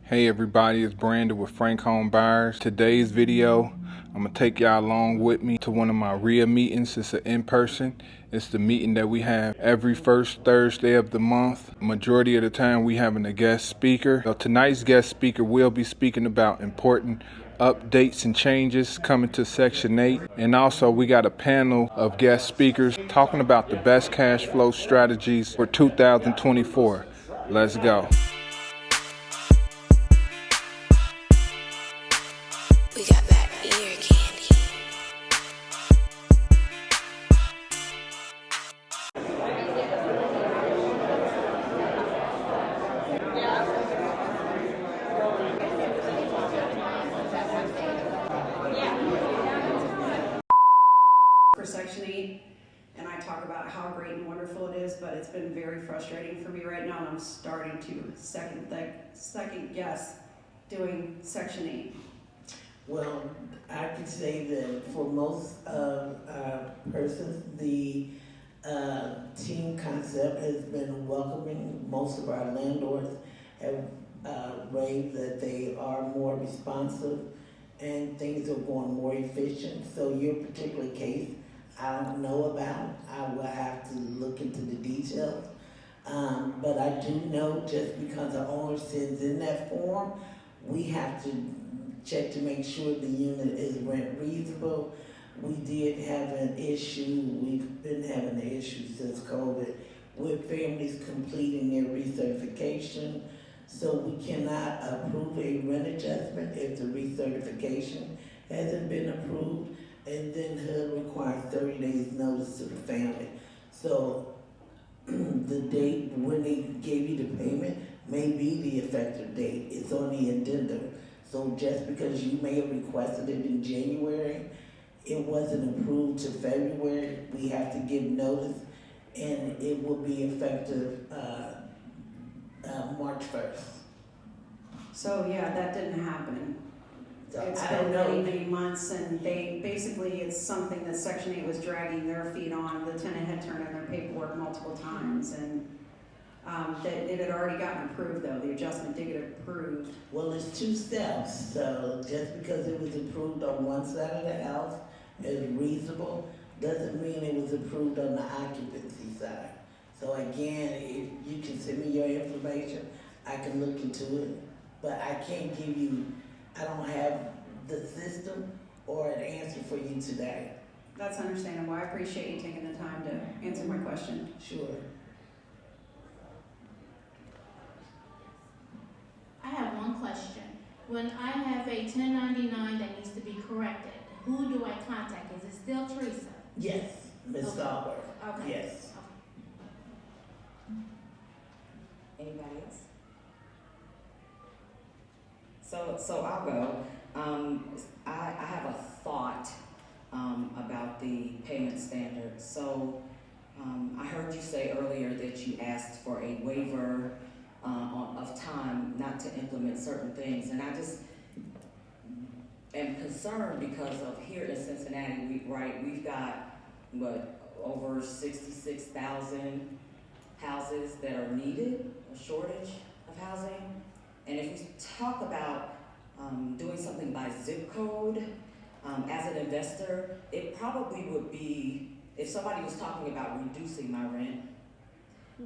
Hey everybody, it's Brandon with Frank Home Buyers. Today's video, I'm going to take y'all along with me to one of my REIA meetings. It's an in-person. It's the meeting that we have every first Thursday of the month. Majority of the time we having a guest speaker. So tonight's guest speaker will be speaking about important updates and changes coming to Section 8. And also we got a panel of guest speakers talking about the best cash flow strategies for 2024. Let's go. We got that ear candy. For Section 8, and I talk about how great and wonderful it is, but it's been very frustrating for me right now, and I'm starting to second guess doing Section 8. Well, I can say that for most persons, the team concept has been welcoming. Most of our landlords have raved that they are more responsive and things are going more efficient. So your particular case, I don't know about. I will have to look into the details. But I do know just because the owner sends in that form, we have to check to make sure the unit is rent reasonable. We did have an issue, we've been having an issue since COVID, with families completing their recertification. So we cannot approve a rent adjustment if the recertification hasn't been approved, and then HUD requires 30 days notice to the family. So the date when they gave you the payment may be the effective date. It's on the addendum. So just because you may have requested it in January, it wasn't approved to February, we have to give notice, and it will be effective March 1st. So yeah, that didn't happen. So It's I been don't know. many months, and it's something that Section 8 was dragging their feet on. The tenant had turned in their paperwork multiple times, and that it had already gotten approved though. The adjustment did get approved. Well, it's two steps. So just because it was approved on one side of the house as reasonable, doesn't mean it was approved on the occupancy side. So again, if you can send me your information, I can look into it. But I can't give you, I don't have the system or an answer for you today. That's understandable. I appreciate you taking the time to answer my question. Sure. I have one question. When I have a 1099 that needs to be corrected, who do I contact? Is it still Teresa? Yes, Ms. Okay. Stallworth. Okay. Yes. Anybody else? So I'll go. I have a thought about the payment standard. So I heard you say earlier that you asked for a waiver of time not to implement certain things, and I just am concerned because of here in Cincinnati, we've got over 66,000 houses that are needed, a shortage of housing. And if we talk about doing something by zip code, as an investor, it probably would be, if somebody was talking about reducing my rent,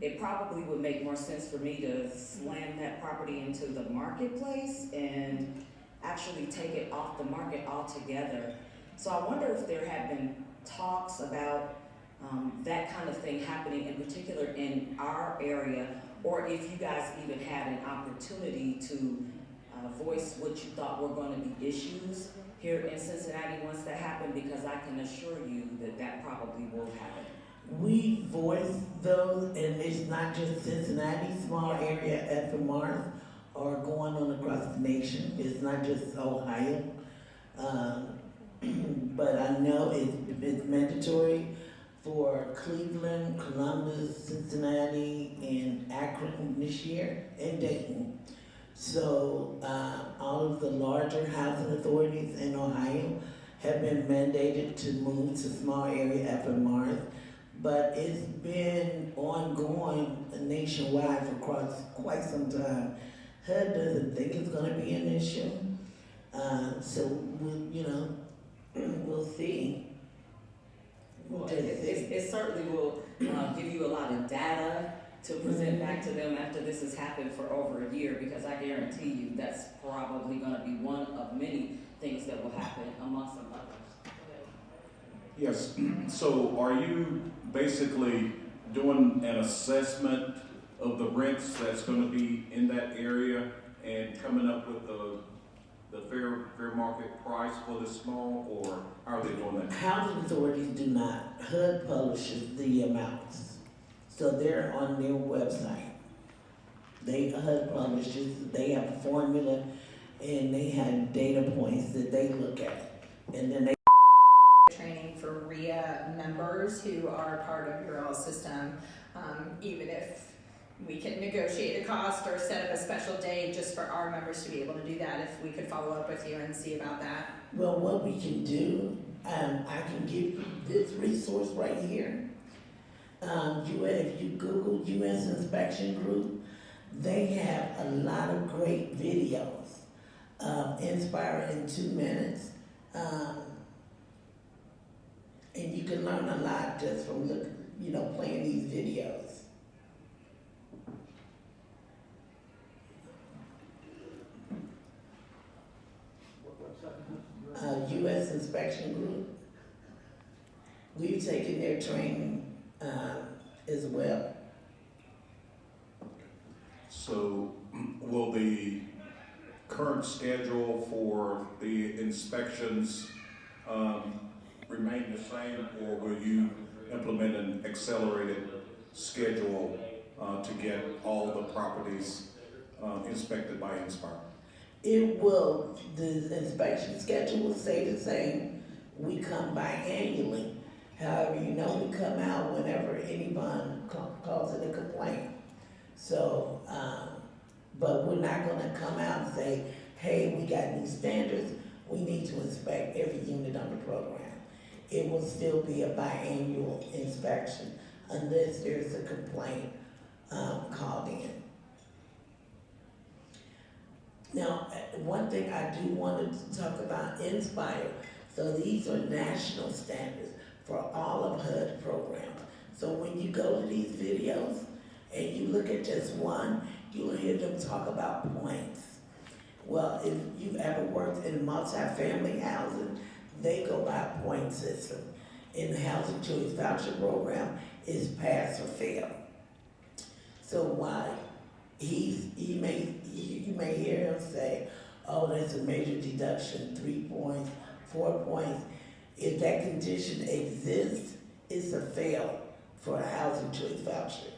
it probably would make more sense for me to slam that property into the marketplace and actually take it off the market altogether. So I wonder if there have been talks about that kind of thing happening, in particular in our area, or if you guys even had an opportunity to voice what you thought were going to be issues here in Cincinnati once that happened, because I can assure you that that probably will happen. We voice those, and it's not just Cincinnati, small area FMRs are going on across the nation. It's not just Ohio. But I know it's mandatory for Cleveland, Columbus, Cincinnati, and Akron this year, and Dayton. So all of the larger housing authorities in Ohio have been mandated to move to small area FMRs, but it's been ongoing nationwide for quite some time. HUD doesn't think it's gonna be an issue. So we'll see. Well, it certainly will give you a lot of data to present back to them after this has happened for over a year, because I guarantee you that's probably going to be one of many things that will happen amongst some others. Yes, so are you basically doing an assessment of the rents that's going to be in that area and coming up with the fair market price for the small, or how are they doing that? Housing authorities do not. HUD publishes the amounts. So they're on their website. HUD publishes, they have a formula and they have data points that they look at. And then they training for REIA members who are part of your all system, even if we can negotiate a cost or set up a special day just for our members to be able to do that, if we could follow up with you and see about that. Well, what we can do, I can give you this resource right here. If you Google U.S. Inspection Group, they have a lot of great videos. Inspire in 2 minutes. And you can learn a lot just from playing these videos. U.S. Inspection Group. We've taken their training as well. So will the current schedule for the inspections remain the same, or will you implement an accelerated schedule to get all the properties inspected by Inspire? It will, the inspection schedule will stay the same. We come by annually. However, we come out whenever anyone calls it a complaint. So, but we're not gonna come out and say, hey, we got new standards, we need to inspect every unit on the program. It will still be a biannual inspection unless there's a complaint called in. Now, one thing I do want to talk about Inspire. So these are national standards for all of HUD programs. So when you go to these videos and you look at just one, you'll hear them talk about points. Well, if you've ever worked in multifamily housing, they go by a point system. In the Housing Choice Voucher Program, it's pass or fail. So why? You may hear him say, oh, that's a major deduction, 3 points, 4 points. If that condition exists, it's a fail for a housing choice voucher.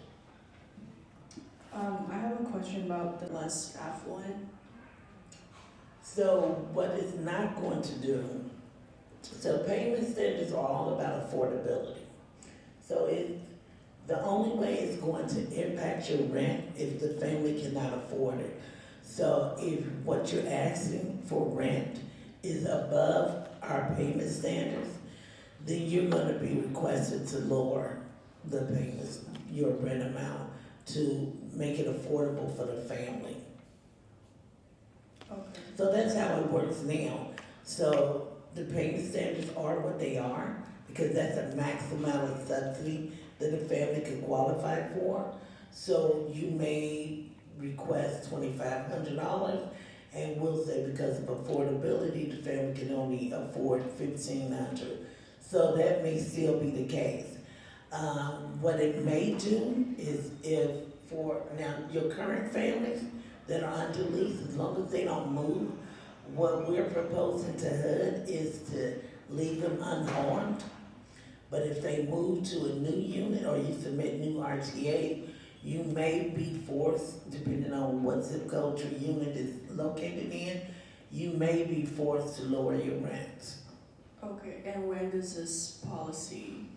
I have a question about the less affluent. So what it's not going to do, so payment standards are all about affordability. So the only way it's going to impact your rent if the family cannot afford it. So if what you're asking for rent is above our payment standards, then you're going to be requested to lower the payments, your rent amount, to make it affordable for the family. Okay. So that's how it works now. So the payment standards are what they are because that's a maximum amount of subsidy that a family can qualify for. So you may request $2,500, and we'll say because of affordability, the family can only afford $1,500. So that may still be the case. What it may do is now your current families that are under lease, as long as they don't move, what we're proposing to HUD is to leave them unharmed. But if they move to a new unit or you submit new RTA, you may be forced, depending on what zip code your unit is located in, you may be forced to lower your rents. Okay, and when does this policy?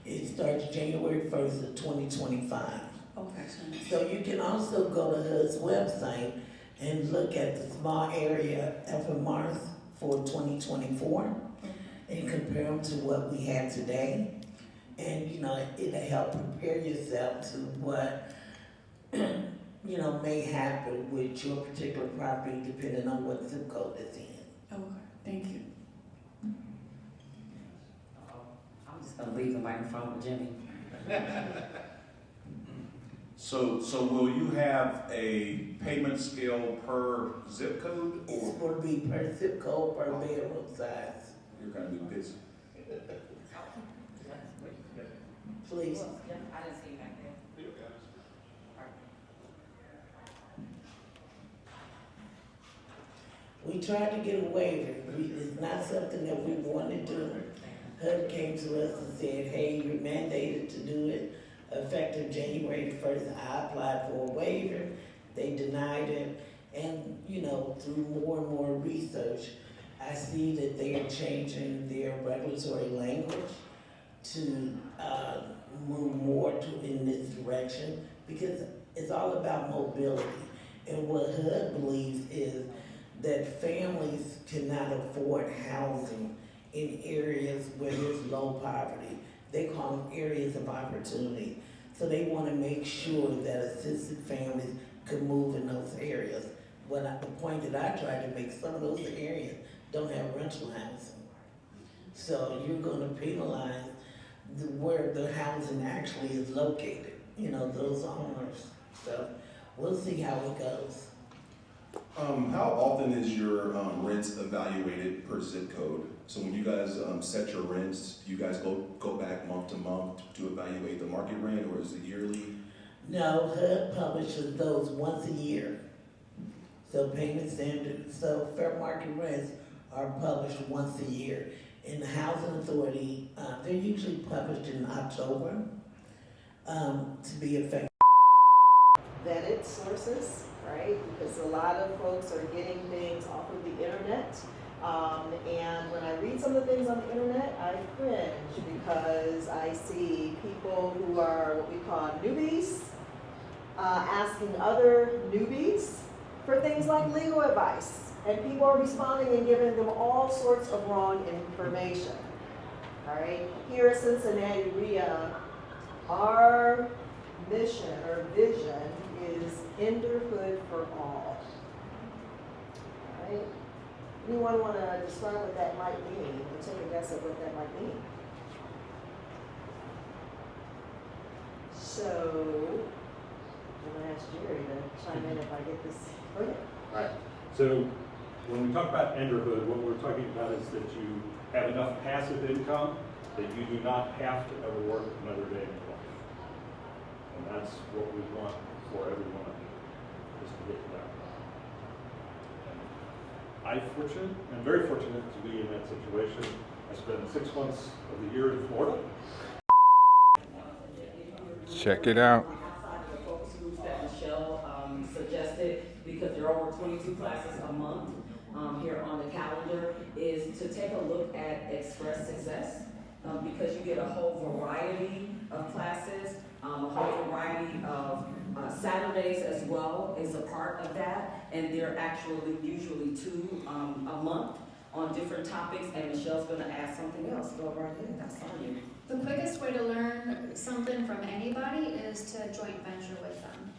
It starts January 1st of 2025. Okay, So you can also go to HUD's website and look at the small area FMRs for 2024 and compare them to what we have today. And it'll help prepare yourself to what may happen with your particular property depending on what zip code it's in. Okay, thank you. I'm just gonna leave the microphone with Jimmy. So will you have a payment scale per zip code, It's or going to be per zip code, per bedroom size. you're gonna be busy? Please. I didn't see you back there. We tried to get a waiver. It's not something that we wanted to do. HUD came to us and said, hey, you're mandated to do it effective January 1st. I applied for a waiver. They denied it. And, through more and more research, I see that they are changing their regulatory language to move more in this direction, because it's all about mobility. And what HUD believes is that families cannot afford housing in areas where there's low poverty. They call them areas of opportunity. So they want to make sure that assisted families can move in those areas. The point that I tried to make, some of those areas don't have rental housing. So you're going to penalize where the housing actually is located, those owners. So we'll see how it goes. How often is your rents evaluated per zip code? So when you guys set your rents, do you guys go back month to month to evaluate the market rent, or is it yearly? No, HUD publishes those once a year. So payment standards, so fair market rents are published once a year. In the Housing Authority, they're usually published in October to be effective. Vetted sources, right? Because a lot of folks are getting things off of the internet. And when I read some of the things on the internet, I cringe because I see people who are what we call newbies asking other newbies for things like legal advice. And people are responding and giving them all sorts of wrong information. All right? Here at Cincinnati REIA, our mission or vision is Enderhood for all. All right? Anyone want to describe what that might mean or take a guess at what that might mean? So, I'm going to ask Jerry to chime in if I get this. Go ahead. All right. So, when we talk about Enderhood, what we're talking about is that you have enough passive income that you do not have to ever work another day in your life. And that's what we want for everyone, is to get to that. I'm very fortunate to be in that situation. I spent 6 months of the year in Florida. Check it out. Outside of the focus groups that Michelle suggested, because there are over 22 classes a month here on the calendar, is to take a look at Express Success, because you get a whole variety of classes, a whole variety of Saturdays as well is a part of that, and they're actually usually 2 a month on different topics, and Michelle's going to add something else. Go right ahead, that's on you. The quickest way to learn something from anybody is to joint venture with them.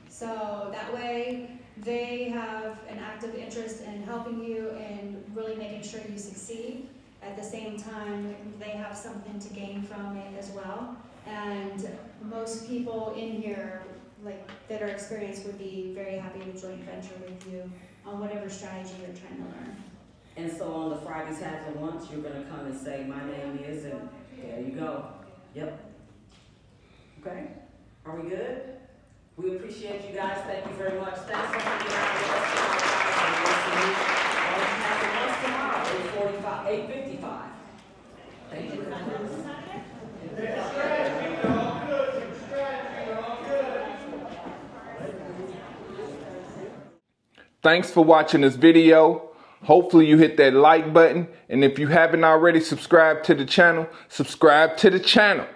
So that way they have an active interest in helping you and really making sure you succeed. At the same time, they have something to gain from it as well. And most people in here that are experienced would be very happy to joint venture with you on whatever strategy you're trying to learn. And so on the Fridays Hats and Lunch, you're going to come and say, my name is, and there you go. Yep. Okay? Are we good? We appreciate you guys. Thank you very much. Thanks for being here. Tomorrow, 8:55. Thank you. Thanks for watching this video. Hopefully you hit that like button. And if you haven't already subscribed to the channel, subscribe to the channel.